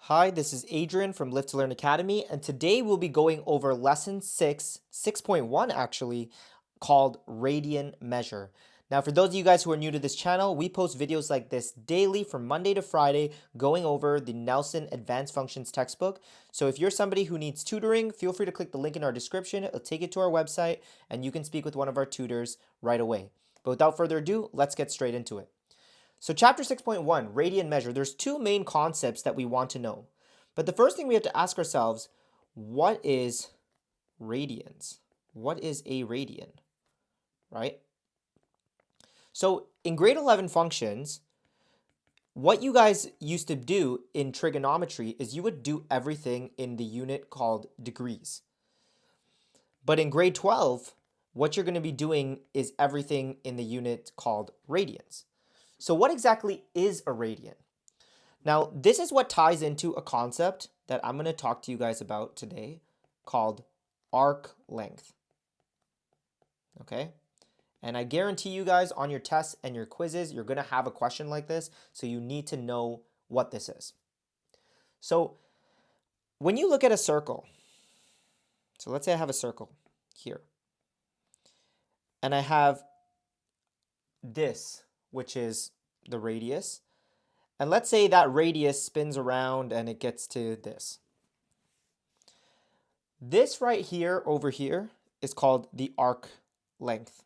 Hi, this is Adrian from Live to Learn Academy, and today we'll be going over lesson 6.1 actually, called Radian Measure. Now, for those of you guys who are new to this channel, we post videos like this daily from Monday to Friday going over the Nelson Advanced Functions textbook. So if you're somebody who needs tutoring, feel free to click the link in our description. It'll take you to our website and you can speak with one of our tutors right away. But without further ado, let's get straight into it. So chapter 6.1, radian measure, there's two main concepts that we want to know. But the first thing we have to ask ourselves, what is radians? What is a radian, right? So in grade 11 functions, what you guys used to do in trigonometry is you would do everything in the unit called degrees. But in grade 12, what you're going to be doing is everything in the unit called radians. So what exactly is a radian? Now, this is what ties into a concept that I'm going to talk to you guys about today called arc length. Okay? And I guarantee you guys on your tests and your quizzes, you're going to have a question like this, so you need to know what this is. So when you look at a circle, so let's say I have a circle here, and I have this, which is the radius, and let's say that radius spins around and it gets to this. This right here over here is called the arc length.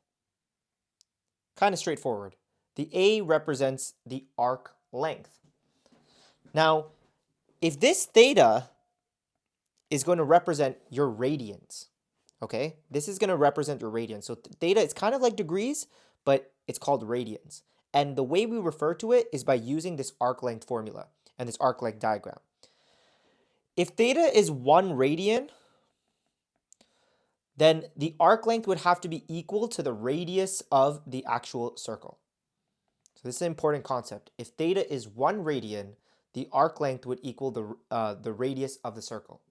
Kind of straightforward. The A represents the arc length. Now, if this theta is going to represent your radians, okay? This is going to represent your radians. So theta is kind of like degrees, but it's called radians. And the way we refer to it is by using this arc length formula and this arc length diagram. If theta is 1 radian, then the arc length would have to be equal to the radius of the actual circle. So this is an important concept. If theta is 1 radian, the arc length would equal the radius of the circle.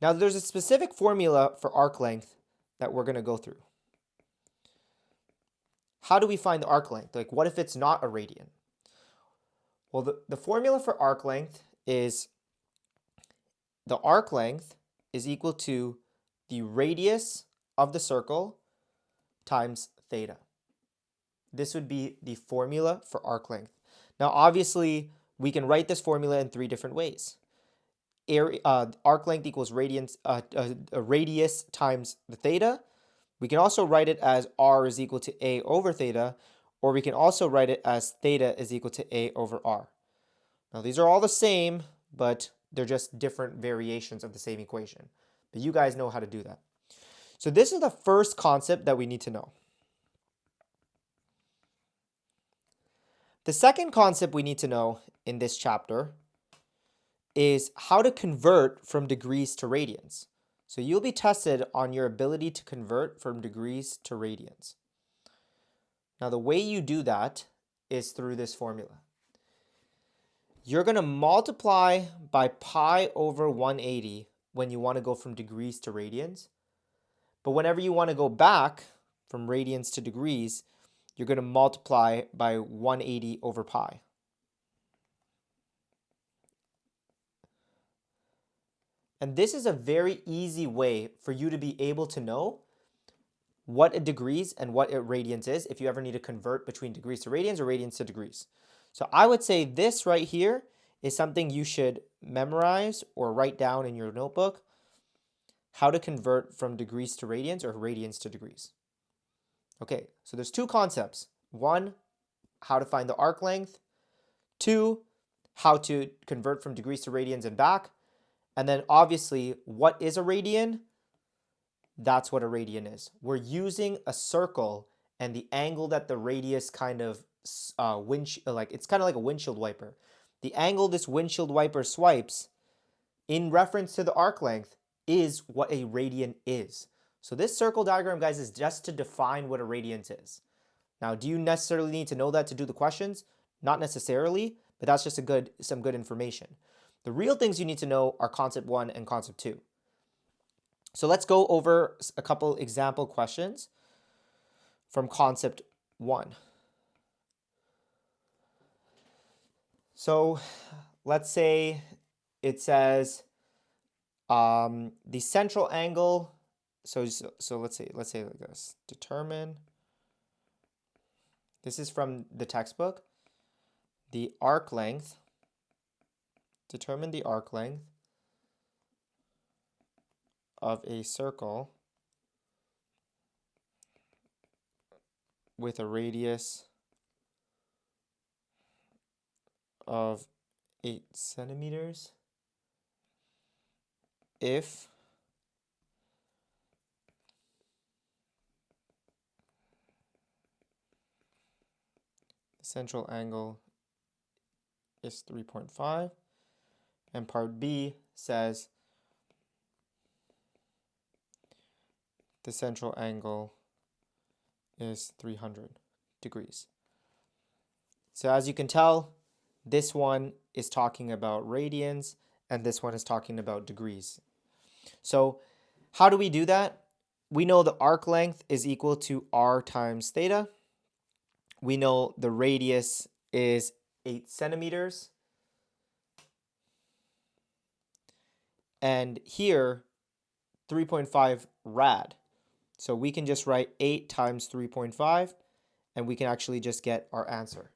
Now there's a specific formula for arc length that we're going to go through. How do we find the arc length? Like, what if it's not a radian? Well, the formula for arc length is the arc length is equal to the radius of the circle times theta. This would be the formula for arc length. Now, obviously, we can write this formula in 3 different ways. Arc length equals radius times the theta. We can also write it as r is equal to a over theta, or we can also write it as theta is equal to a over r. Now, these are all the same, but they're just different variations of the same equation. But you guys know how to do that. So this is the first concept that we need to know. The second concept we need to know in this chapter is how to convert from degrees to radians. So you'll be tested on your ability to convert from degrees to radians. Now the way you do that is through this formula. You're going to multiply by pi over 180 when you want to go from degrees to radians. But whenever you want to go back from radians to degrees, you're going to multiply by 180 over pi. And this is a very easy way for you to be able to know what a degrees and what a radians is if you ever need to convert between degrees to radians or radians to degrees. So I would say this right here is something you should memorize or write down in your notebook, how to convert from degrees to radians or radians to degrees. Okay, so there's 2 concepts. 1, how to find the arc length. 2, how to convert from degrees to radians and back. And then obviously, what is a radian? That's what a radian is. We're using a circle and the angle that the radius kind of it's kind of like a windshield wiper. The angle this windshield wiper swipes in reference to the arc length is what a radian is. So this circle diagram, guys, is just to define what a radian is. Now, do you necessarily need to know that to do the questions? Not necessarily, but that's just some good information. The real things you need to know are concept 1 and concept 2. So let's go over a couple example questions from concept 1. So let's say it says the central angle. So let's say like this. Determine. This is from the textbook. The arc length. Determine the arc length of a circle with a radius of 8 centimeters if the central angle is 3.5, and part B says the central angle is 300 degrees. So as you can tell, this one is talking about radians and this one is talking about degrees. So how do we do that? We know the arc length is equal to r times theta. We know the radius is 8 centimeters. And here, 3.5 rad. So we can just write 8 times 3.5, and we can actually just get our answer.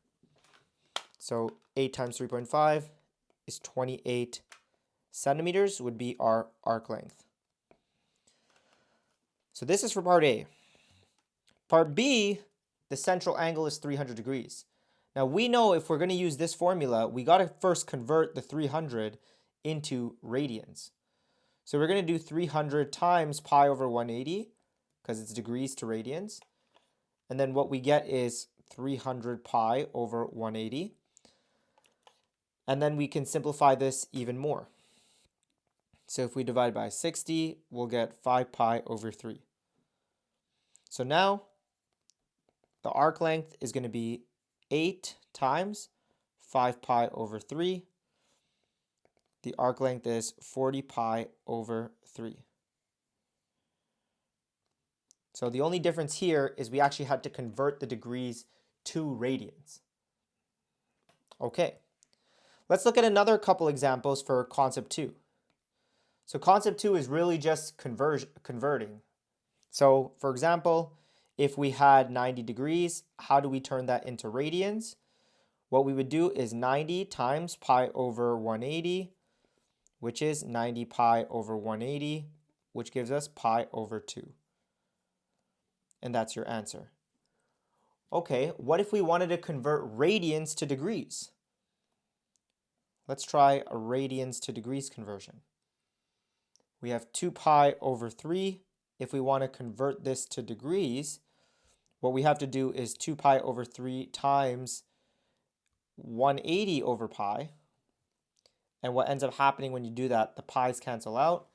So 8 times 3.5 is 28 centimeters would be our arc length. So this is for part A. Part B, the central angle is 300 degrees. Now we know if we're going to use this formula, we got to first convert the 300 into radians. So we're going to do 300 times pi over 180, because it's degrees to radians. And then what we get is 300 pi over 180. And then we can simplify this even more. So if we divide by 60, we'll get 5 pi over 3. So now the arc length is going to be 8 times 5 pi over 3. The arc length is 40 pi over 3. So the only difference here is we actually had to convert the degrees to radians. Okay, let's look at another couple examples for concept 2. So concept 2 is really just converting. So for example, if we had 90 degrees, how do we turn that into radians? What we would do is 90 times pi over 180, which is 90 pi over 180, which gives us pi over 2. And that's your answer. Okay, what if we wanted to convert radians to degrees? Let's try a radians to degrees conversion. We have 2 pi over 3. If we want to convert this to degrees, what we have to do is 2 pi over 3 times 180 over pi. And what ends up happening when you do that, the pi's cancel out.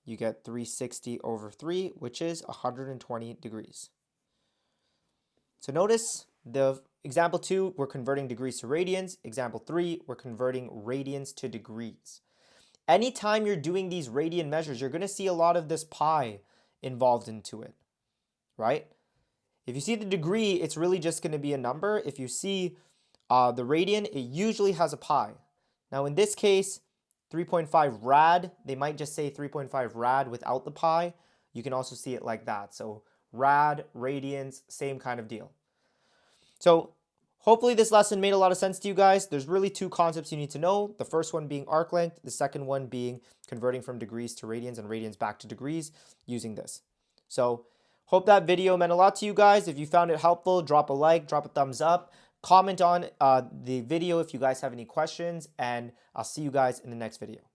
You get 360 over 3, which is 120 degrees. So notice the example 2, we're converting degrees to radians. Example 3, we're converting radians to degrees. Anytime you're doing these radian measures, you're going to see a lot of this pi involved into it, right? If you see the degree, it's really just going to be a number. If you see the radian, it usually has a pi. Now in this case, 3.5 rad, they might just say 3.5 rad without the pi. You can also see it like that. So rad, radians, same kind of deal. So hopefully this lesson made a lot of sense to you guys. There's really 2 concepts you need to know. The first one being arc length, the second one being converting from degrees to radians and radians back to degrees using this. So hope that video meant a lot to you guys. If you found it helpful, drop a like, drop a thumbs up, comment on the video if you guys have any questions, and I'll see you guys in the next video.